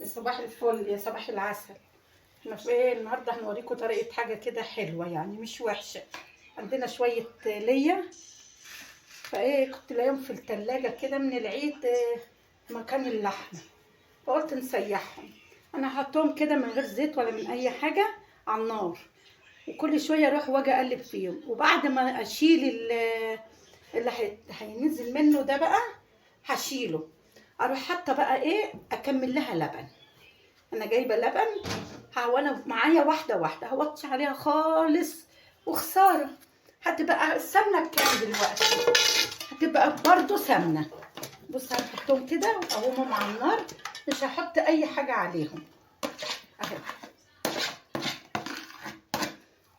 صباح الفل يا صباح العسل. احنا في ايه النهارده؟ هنوريكم طريقه حاجه كده حلوه، يعني مش وحشه. عندنا شويه ليا، فايه كنت لاقيهم في التلاجة كده من العيد، مكان اللحمه، فقلت نسيحهم. انا هحطهم كده من غير زيت ولا من اي حاجه على النار، وكل شويه اروح واجي اقلب فيهم، وبعد ما اشيل اللي هينزل منه ده بقى هشيله، اروح حاطه بقى ايه، اكمل لها لبن. انا جايبه لبن، وانا معايا واحده واحده هوطي عليها خالص، وخساره. هتبقى السمنه بكام دلوقتي؟ هتبقى برضو سمنه. بص هنحطهم كده واقومهم على النار، مش هحط اي حاجه عليهم اهي.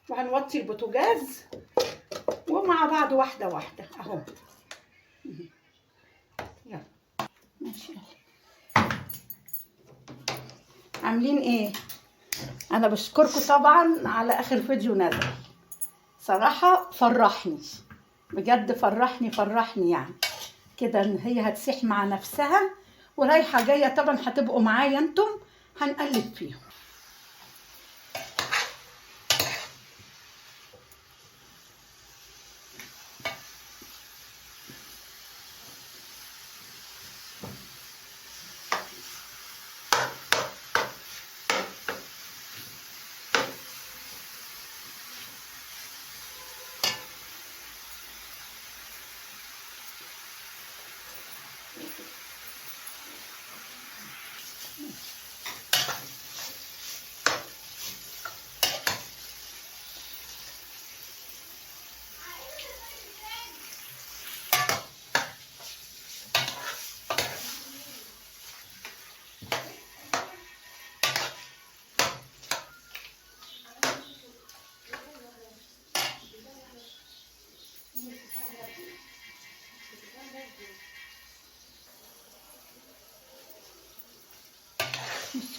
وهنوطي البوتاجاز ومع بعض واحده واحده اهو. يلا ماشي. عاملين ايه؟ انا بشكركم طبعا على اخر فيديو نزل، صراحه فرحني بجد، فرحني يعني كده ان هي هتسيح مع نفسها، ورايحه جايه طبعا هتبقوا معايا انتم، هنقلب فيهم.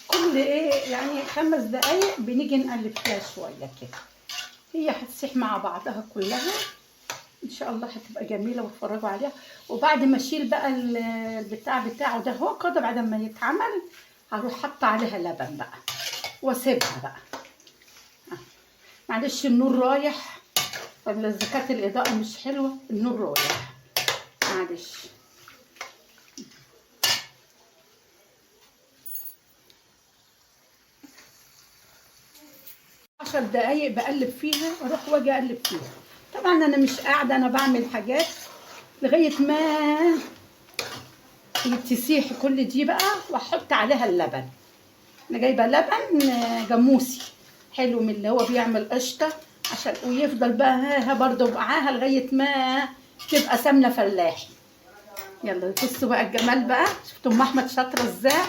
كل ايه يعني 5 دقايق بنيجي نقلب فيها شويه كده، هي هتسيح مع بعضها كلها ان شاء الله، هتبقى جميله واتفرجوا عليها. وبعد ما اشيل بقى البتاع بتاعه ده هو كده، بعد ما يتعمل هروح حاطه عليها لبن بقى واسيبها بقى. معلش النور رايح، ولا اذا كانت الاضاءه مش حلوه، النور رايح معلش. 10 دقايق بقلب فيها، اروح واجي اقلب فيها. طبعا انا مش قاعده، انا بعمل حاجات لغايه ما تسيح كل دي بقى، واحط عليها اللبن. انا جايبه لبن جاموسي حلو، من اللي هو بيعمل قشطه، عشان ويفضل بقى ها برضه معاها لغايه ما تبقى سمنه فلاحي. يلا بصوا بقى الجمال بقى، شفتوا ام احمد شاطره ازاي؟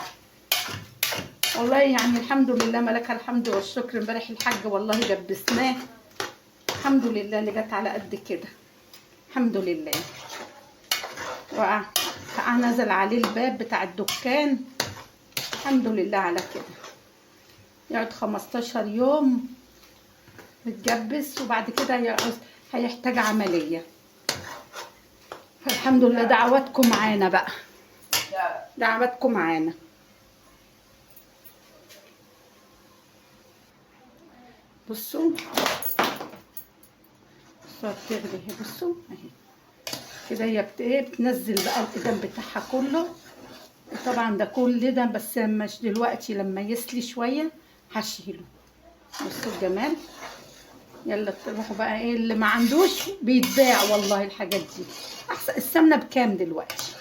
والله يعني الحمد لله، ملك الحمد والشكر. امبارح الحاج والله جبسناه، الحمد لله اللي جت على قد كده، الحمد لله. وقع نزل عليه الباب بتاع الدكان، الحمد لله على كده. يقعد 15 يوم متجبس، وبعد كده هيحتاج عملية. فالحمد لله، دعواتكم معانا بقى، دعواتكم معانا. بصوا بتغلي اهي، بصوا اهي كده، هي بتنزل بقى القدام بتاعها كله. وطبعا ده كل ده بس مش دلوقتي، لما يسلي شويه هشيله. بصوا الجمال. يلا تروحوا بقى ايه، اللي ما عندوش بيتباع والله الحاجات دي احسن. السمنه بكام دلوقتي؟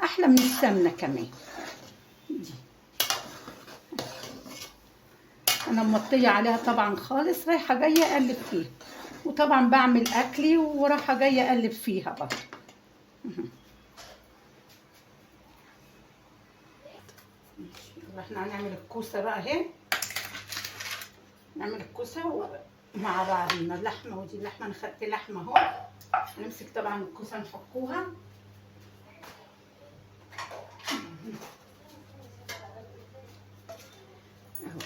احلى من السمنه كمان دي. انا موطيه عليها طبعا خالص، رايحه جايه اقلب فيها، وطبعا بعمل اكلي ورايحه جايه اقلب فيها برضه. احنا هنعمل الكوسه بقى اهي، نعمل الكوسه مع بعضينا. اللحمه، ودي اللحمه انا خدت لحمه اهو. هنمسك طبعا الكوسه نحكوها اهو،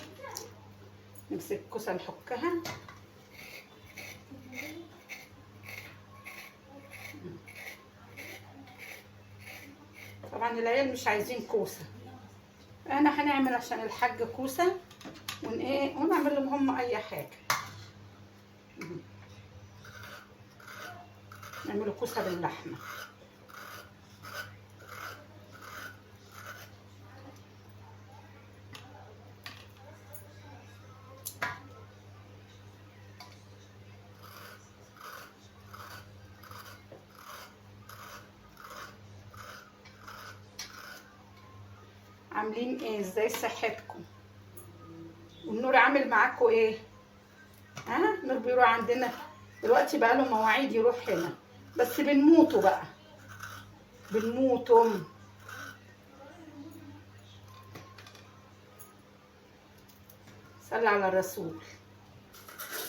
نمسك الكوسه نحكها. طبعا العيال مش عايزين كوسه، انا هنعمل عشان الحاج كوسه ونعمل لهم هم اي حاجه. نعملوا كوسه باللحمه. عاملين ايه؟ ازاي صحتكم؟ والنور عامل معاكم ايه؟ ها نور بيروح عندنا دلوقتي بقى له مواعيد يروح هنا، بس بنموتوا بقى، بنموتوا. صلي على الرسول.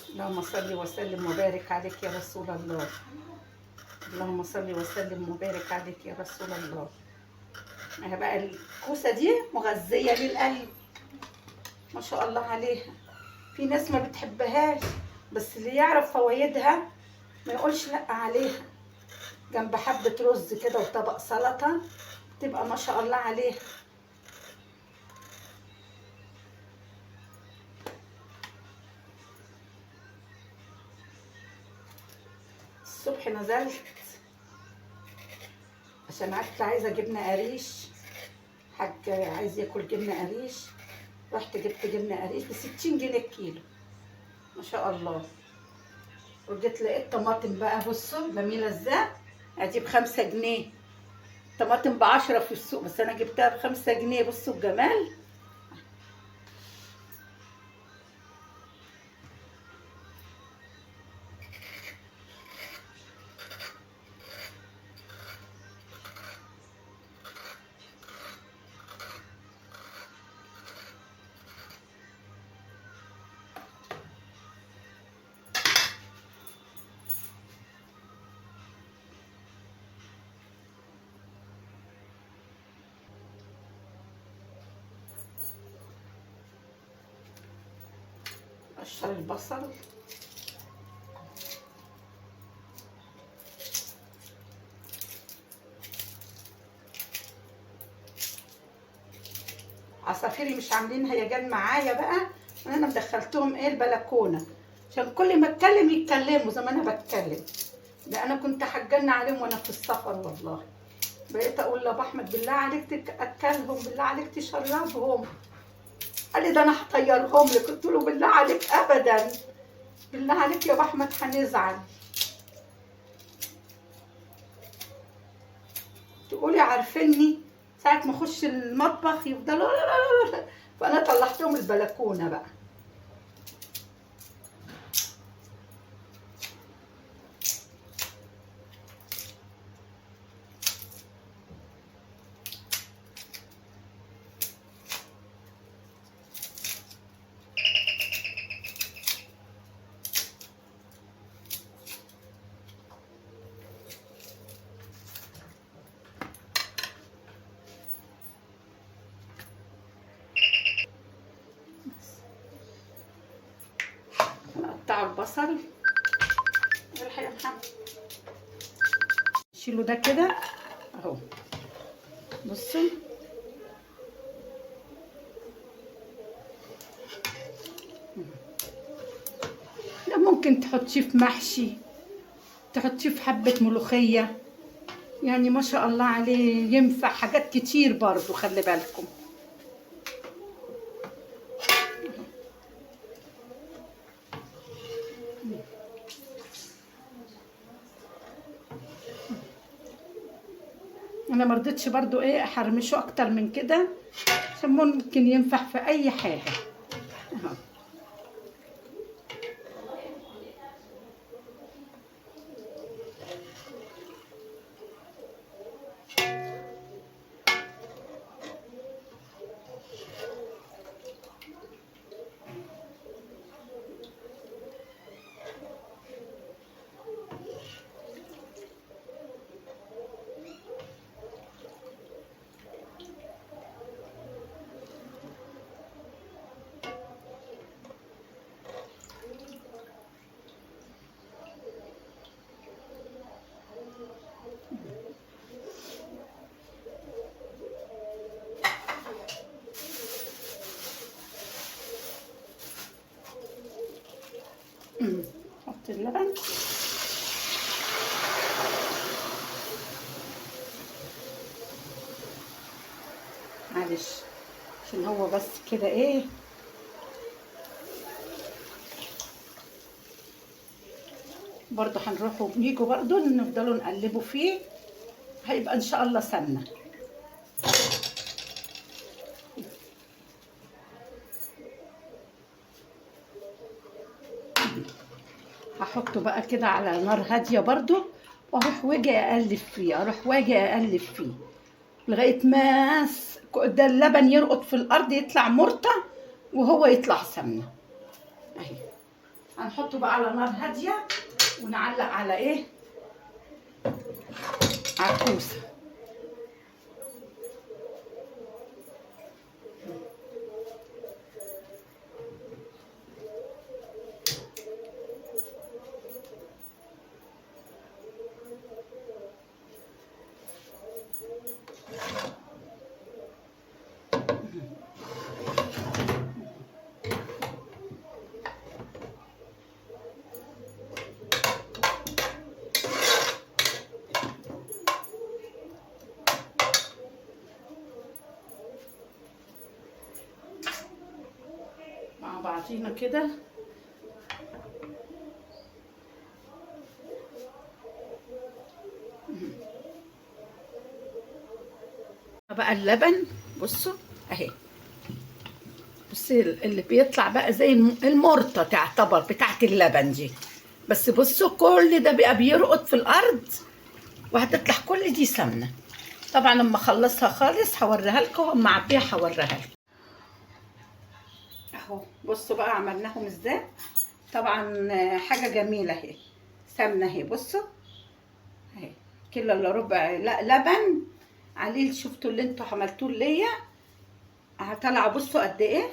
اللهم صل وسلم وبارك عليك يا رسول الله. اللهم صل وسلم وبارك عليك يا رسول الله. اهي بقى الكوسه دي مغذيه للقلب ما شاء الله عليها. في ناس ما بتحبهاش، بس اللي يعرف فوائدها ما يقولش لا عليها. جنب حبه رز كده وطبق سلطه تبقى ما شاء الله عليها. الصبح نزلت عشان عايزه جبنه قريش. حاج عايز ياكل جبنه قريش، رحت جبت جبنه قريش ب60 جنيه الكيلو ما شاء الله. وجيت لقيت طماطم بقى، بصوا جميله ازاي. ادي ب5 جنيه، طماطم ب10 في السوق، بس انا جبتها ب5 جنيه. بصوا الجمال. قشر البصل، عصافيري مش عاملين هيجان معايا بقى. انا مدخلتهم البلكونه عشان كل ما اتكلم يتكلموا زي ما انا بتكلم. ده انا كنت حجلنا عليهم وانا في السفر والله. بقيت اقول لابو احمد بالله عليك تاكلهم، بالله عليك تشربهم. قال لي ده انا هطيرهم لك. قلت له بالله عليك ابدا، بالله عليك يا ابو احمد هنزعل. تقولي عارفيني ساعة ما اخش المطبخ يفضلوا فانا طلعتهم البلكونه بقى. نقطع البصل. الحق يا محمد، شيلوا ده كده اهو. بصوا ده ممكن تحطيه في محشي، تحطيه في حبة ملوخية، يعني ما شاء الله عليه ينفع حاجات كتير برضو. خلي بالكم. انا مرضتش برضو احرمشه اكتر من كده عشان ممكن ينفع في اي حاجة اهو. اللبن. معلش عشان هو بس كده ايه، برضو هنروح وبنيجوا برضو نفضلوا نقلبوا فيه، هيبقى ان شاء الله سمنه. هحطه بقى كده على نار هاديه برضو، واروح واجي اقلب فيه، اروح واجي اقلب فيه لغايه ما ده اللبن يرقط في الارض، يطلع مرطة وهو يطلع سمنه اهي. هنحطه بقى على نار هاديه ونعلق على ايه، على الكوسه. مع بعضينا كده. بقى اللبن بصوا اهي، بصي اللي بيطلع بقى زي المرطة تعتبر بتاعت اللبن دي، بس بصوا كل ده بقى بيرقط في الارض وهتطلع كل دي سمنه. طبعا لما اخلصها خالص هوريها لكم، اما اعبيها هوريها لكم. اهو بصوا بقى عملناهم ازاي. طبعا حاجه جميله اهي، سمنه اهي بصوا اهي، كيلو الا ربع لبن عليه. شفتوا اللي انتوا عملتوه ليا هطلع بصوا قد ايه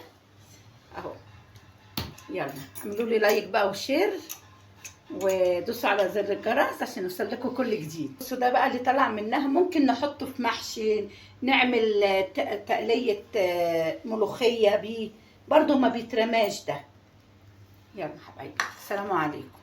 اهو. يلا اعملوا لي لايك بقى وشير، ودوسوا على زر الجرس عشان يوصل لكم كل جديد. بصوا ده بقى اللي طلع منها، ممكن نحطه في محشي، نعمل تقلية ملوخية بيه برضو، ما بيترماش ده. يلا حبايبي، السلام عليكم.